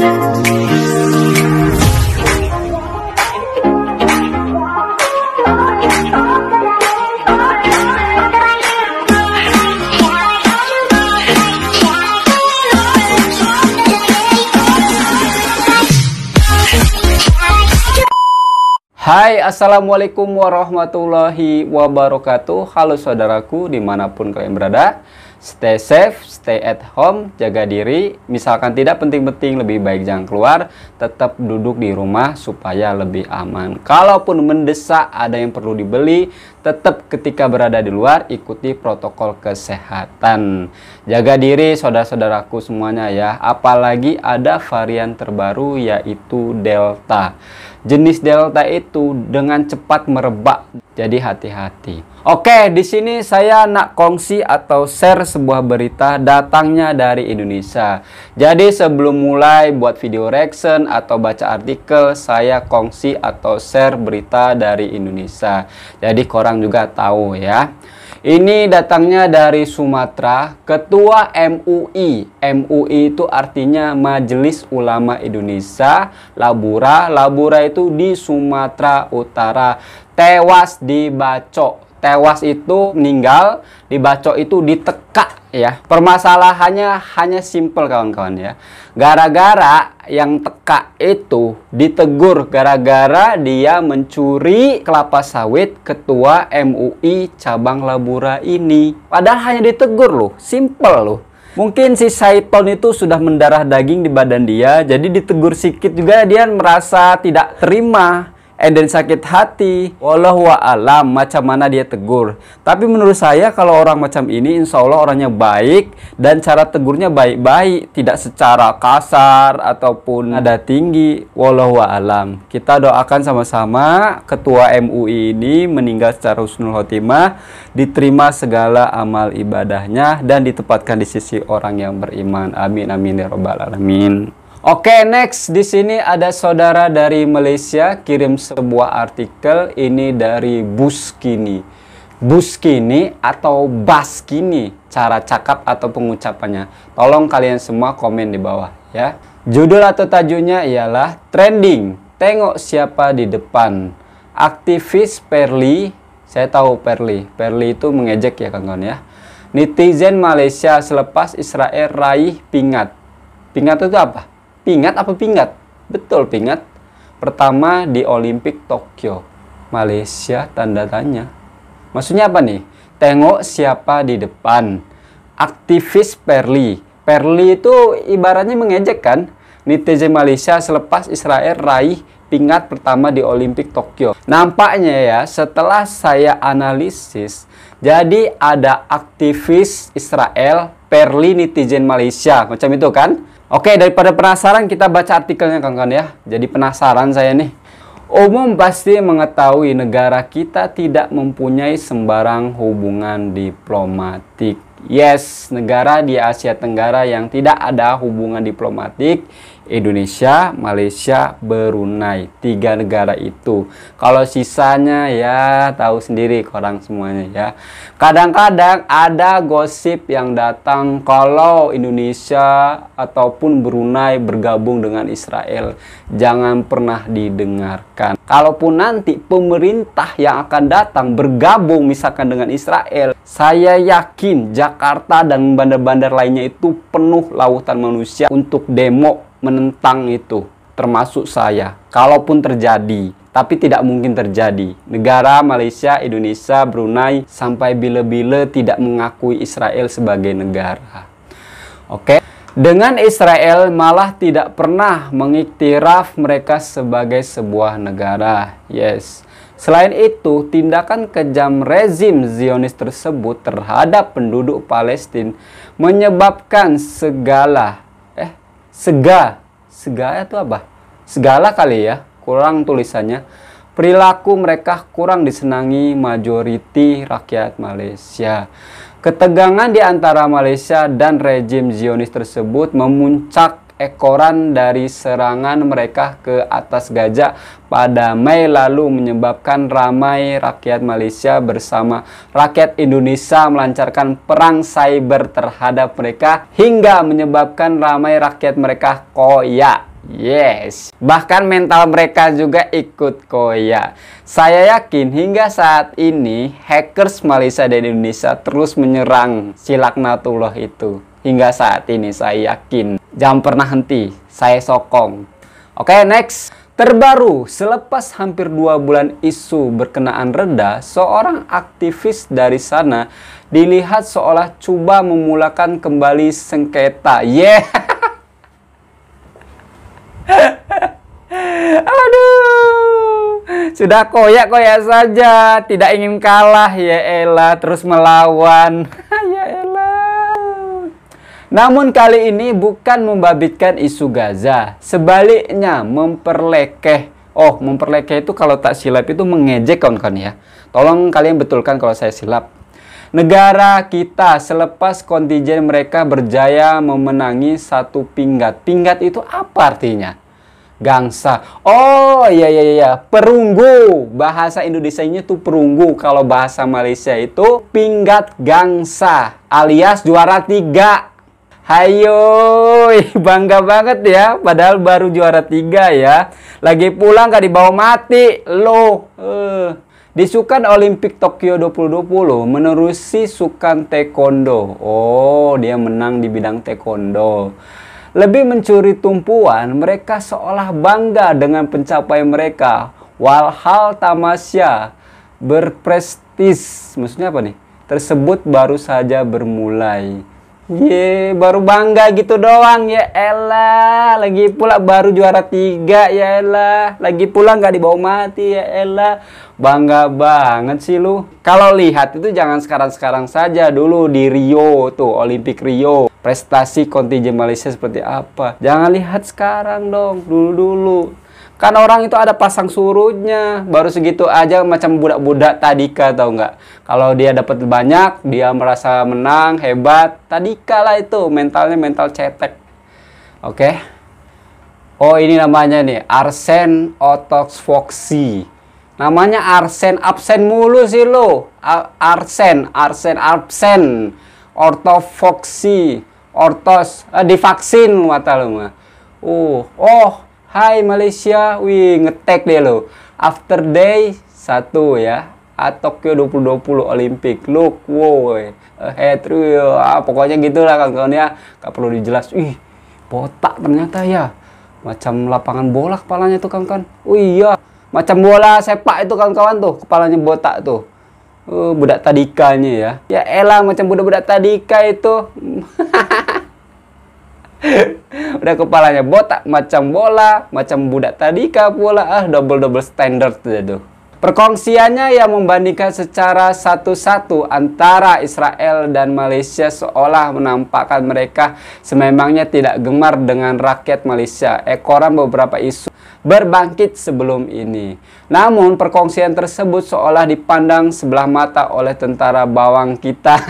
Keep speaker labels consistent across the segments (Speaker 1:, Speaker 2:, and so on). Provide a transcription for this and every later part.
Speaker 1: Hai, assalamualaikum warahmatullahi wabarakatuh. Halo saudaraku, dimanapun kalian berada, stay safe, stay at home, jaga diri. Misalkan tidak penting-penting, lebih baik jangan keluar, tetap duduk di rumah supaya lebih aman. Kalaupun mendesak ada yang perlu dibeli, tetap ketika berada di luar ikuti protokol kesehatan. Jaga diri saudara-saudaraku semuanya ya. Apalagi ada varian terbaru yaitu Delta. Jenis Delta itu dengan cepat merebak, jadi hati-hati. Oke, di sini saya nak kongsi atau share sebuah berita datangnya dari Indonesia. Jadi sebelum mulai buat video reaction atau baca artikel, saya kongsi atau share berita dari Indonesia. Jadi korang juga tahu ya. Ini datangnya dari Sumatera, Ketua MUI. MUI itu artinya Majelis Ulama Indonesia, Labura. Labura itu di Sumatera Utara. Tewas dibacok. Tewas itu meninggal, dibacok itu ditekak ya. Permasalahannya hanya simple kawan-kawan ya. Gara-gara yang tekak itu ditegur gara-gara dia mencuri kelapa sawit ketua MUI cabang Labura ini. Padahal hanya ditegur loh, simple loh. Mungkin si Saiton itu sudah mendarah daging di badan dia, jadi ditegur sedikit juga dia merasa tidak terima. Dan sakit hati. Wallahu a'lam macam mana dia tegur. Tapi menurut saya kalau orang macam ini insya Allah orangnya baik dan cara tegurnya baik-baik, tidak secara kasar ataupun nada tinggi. Wallahu a'lam. Kita doakan sama-sama ketua MUI ini meninggal secara husnul khotimah, diterima segala amal ibadahnya dan ditempatkan di sisi orang yang beriman. Amin amin ya rabbal alamin. Oke, next di sini ada saudara dari Malaysia kirim sebuah artikel ini dari Buskini. Buskini atau Baskini, cara cakap atau pengucapannya. Tolong kalian semua komen di bawah ya. Judul atau tajuknya ialah trending. Tengok siapa di depan. Aktivis Perli, saya tahu Perli. Perli itu mengejek ya kawan-kawan ya. Netizen Malaysia selepas Israel raih pingat. Pingat itu apa? Pingat apa pingat? Betul pingat. Pertama di Olimpik Tokyo. Malaysia tanda tanya. Maksudnya apa nih? Tengok siapa di depan. Aktivis Perli. Perli itu ibaratnya mengejek kan? Netizen Malaysia selepas Israel raih pingat pertama di Olimpik Tokyo. Nampaknya ya setelah saya analisis, jadi ada aktivis Israel, Perli netizen Malaysia. Macam itu kan? Oke, daripada penasaran kita baca artikelnya kawan-kawan ya. Jadi penasaran saya nih. Umum pasti mengetahui negara kita tidak mempunyai sembarang hubungan diplomatik. Yes, negara di Asia Tenggara yang tidak ada hubungan diplomatik, Indonesia, Malaysia, Brunei. 3 negara itu. Kalau sisanya ya tahu sendiri korang semuanya ya. Kadang-kadang ada gosip yang datang kalau Indonesia ataupun Brunei bergabung dengan Israel. Jangan pernah didengarkan. Kalaupun nanti pemerintah yang akan datang bergabung misalkan dengan Israel, saya yakin Jakarta dan bandar-bandar lainnya itu penuh lautan manusia untuk demo menentang itu, termasuk saya. Kalaupun terjadi, tapi tidak mungkin terjadi. Negara Malaysia, Indonesia, Brunei sampai bila-bila tidak mengakui Israel sebagai negara. Oke. Dengan Israel malah tidak pernah mengiktiraf mereka sebagai sebuah negara. Yes. Selain itu, tindakan kejam rezim Zionis tersebut terhadap penduduk Palestina menyebabkan segala itu apa? Segala kali ya, kurang tulisannya. Perilaku mereka kurang disenangi majoriti rakyat Malaysia. Ketegangan di antara Malaysia dan rejim Zionis tersebut memuncak ekoran dari serangan mereka ke atas Gaza pada Mei lalu menyebabkan ramai rakyat Malaysia bersama rakyat Indonesia melancarkan perang cyber terhadap mereka hingga menyebabkan ramai rakyat mereka koyak. Yes, bahkan mental mereka juga ikut koyak. Saya yakin hingga saat ini hackers Malaysia dan Indonesia terus menyerang si laknatullah itu. Hingga saat ini saya yakin. Jangan pernah henti, saya sokong. Oke, next. Terbaru, selepas hampir 2 bulan isu berkenaan reda, seorang aktivis dari sana dilihat seolah coba memulakan kembali sengketa. Yeah. Aduh, sudah koyak-koyak saja, tidak ingin kalah, ya elah, terus melawan. Ya elah. Namun kali ini bukan membabitkan isu Gaza, sebaliknya memperlekeh. Oh, memperlekeh itu kalau tak silap itu mengejek kawan-kawan ya. Tolong kalian betulkan kalau saya silap. Negara kita selepas kontingen mereka berjaya memenangi satu pinggat. Pinggat itu apa artinya? Gangsa. Oh iya, perunggu. Bahasa Indonesianya tuh perunggu. Kalau bahasa Malaysia itu pinggat gangsa alias juara 3. Hayo, bangga banget ya. Padahal baru juara 3 ya. Lagi pulang gak dibawa mati loh. Di Sukan Olimpik Tokyo 2020 menerusi Sukan Taekwondo. Oh, dia menang di bidang Taekwondo. Lebih mencuri tumpuan, mereka seolah bangga dengan pencapaian mereka. Walhal tamasya berprestis, maksudnya apa nih? Tersebut baru saja bermulai. Ye, baru bangga gitu doang, ya elah. Lagi pula baru juara 3, ya elah. Lagi pula nggak dibawa mati, ya elah. Bangga banget sih lu. Kalau lihat itu jangan sekarang-sekarang saja, dulu di Rio tuh, Olimpik Rio. Prestasi kontingen Malaysia seperti apa. Jangan lihat sekarang dong, dulu-dulu. Kan orang itu ada pasang surutnya. Baru segitu aja macam budak-budak tadika, tau nggak? Kalau dia dapat banyak, dia merasa menang, hebat. Tadika lah itu, mentalnya mental cetek. Oke. Oh, ini namanya nih, Arsen Ortofoxy. Namanya Arsen, absen mulu sih lo. Arsen, absen. Ortofoxy, ortos, divaksin mata lo mah. Hai Malaysia, wih ngetek deh lo. After day 1 ya, Tokyo 2020 Olimpik. Look, wow, pokoknya gitulah kawan-kawan ya. Gak perlu dijelas. Wih, botak ternyata ya. Macam lapangan bola kepalanya tuh kawan-kawan. Oh iya, macam bola sepak itu kawan-kawan tuh, kepalanya botak tuh. Budak tadikanya ya. Ya elah, macam budak-budak tadika itu. Udah kepalanya botak macam bola, macam budak tadika pula. Double standard tuh. Perkongsiannya yang membandingkan secara satu-satu antara Israel dan Malaysia seolah menampakkan mereka sememangnya tidak gemar dengan rakyat Malaysia. Ekoran beberapa isu berbangkit sebelum ini. Namun perkongsian tersebut seolah dipandang sebelah mata oleh tentara bawang kita.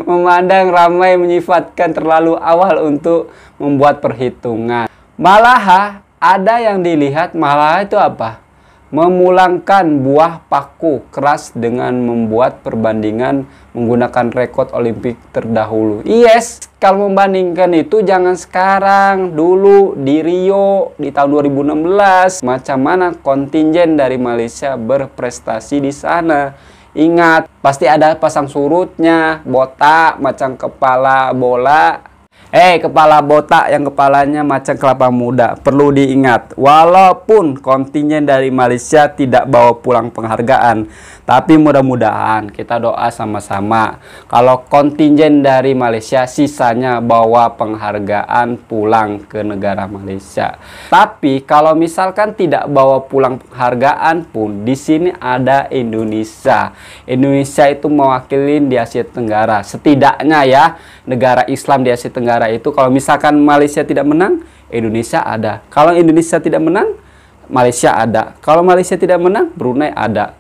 Speaker 1: Memandang ramai menyifatkan terlalu awal untuk membuat perhitungan. Malah ada yang dilihat malah itu apa? Memulangkan buah paku keras dengan membuat perbandingan menggunakan rekod Olimpik terdahulu. Yes, kalau membandingkan itu jangan sekarang, dulu di Rio di tahun 2016. Macam mana kontingen dari Malaysia berprestasi di sana. Ingat, pasti ada pasang surutnya, botak macam kepala bola. Kepala botak yang kepalanya macam kelapa muda. Perlu diingat, walaupun kontingen dari Malaysia tidak bawa pulang penghargaan, tapi mudah-mudahan kita doa sama-sama kalau kontingen dari Malaysia sisanya bawa penghargaan pulang ke negara Malaysia. Tapi kalau misalkan tidak bawa pulang penghargaan pun, di sini ada Indonesia. Indonesia itu mewakili di Asia Tenggara. Setidaknya ya, negara Islam di Asia Tenggara itu kalau misalkan Malaysia tidak menang, Indonesia ada. Kalau Indonesia tidak menang, Malaysia ada. Kalau Malaysia tidak menang, Brunei ada.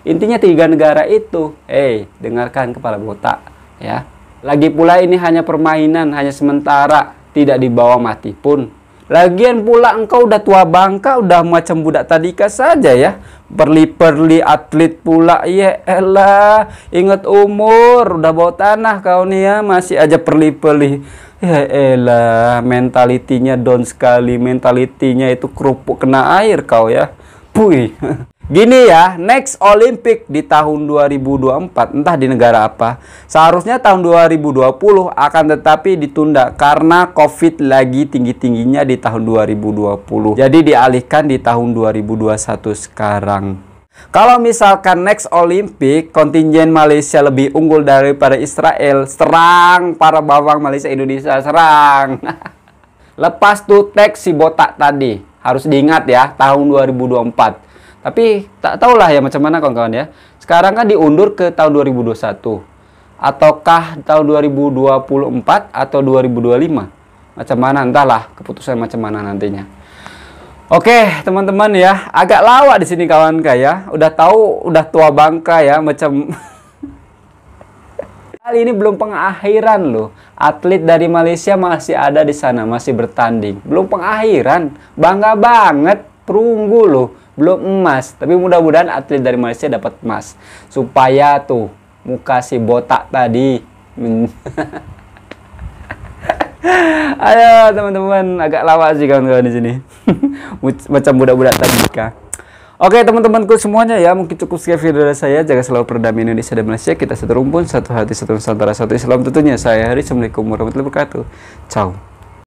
Speaker 1: Intinya 3 negara itu. Dengarkan kepala botak ya. Lagi pula ini hanya permainan, hanya sementara, tidak dibawa mati pun. Lagian pula engkau udah tua bangka, udah macam budak tadika saja ya. Perli-perli atlet pula, ya elah. Ingat umur, udah bawa tanah kau nih ya, masih aja perli-perli. Ya elah, mentalitinya down sekali. Mentalitinya itu kerupuk kena air kau ya. Puih. Gini ya, next Olympic di tahun 2024, entah di negara apa. Seharusnya tahun 2020 akan tetapi ditunda karena COVID lagi tinggi-tingginya di tahun 2020. Jadi dialihkan di tahun 2021 sekarang. Kalau misalkan next Olympic kontingen Malaysia lebih unggul daripada Israel, serang para bawang Malaysia Indonesia, serang. Lepas tuh teks si botak tadi, harus diingat ya, tahun 2024. Tapi tak tahulah ya macam mana kawan-kawan ya. Sekarang kan diundur ke tahun 2021. Ataukah tahun 2024 atau 2025? Macam mana entahlah, keputusan macam mana nantinya. Oke, teman-teman ya, agak lawak di sini kawan ya. Udah tahu udah tua bangka ya macam kali ini belum pengakhiran loh. Atlet dari Malaysia masih ada di sana, masih bertanding. Belum pengakhiran. Bangga banget, perunggu loh. Belum emas, tapi mudah-mudahan atlet dari Malaysia dapat emas supaya tuh muka si botak tadi ayo teman-teman, agak lawak sih kawan-kawan di sini. Macam budak-budak tadi kah. Oke teman-temanku semuanya ya, mungkin cukup sekian video dari saya. Jaga selalu perdamaian Indonesia dan Malaysia. Kita satu rumpun, satu hati, satu nusantara, satu Islam tentunya. Saya Hari. Assalamualaikum warahmatullahi wabarakatuh. Ciao.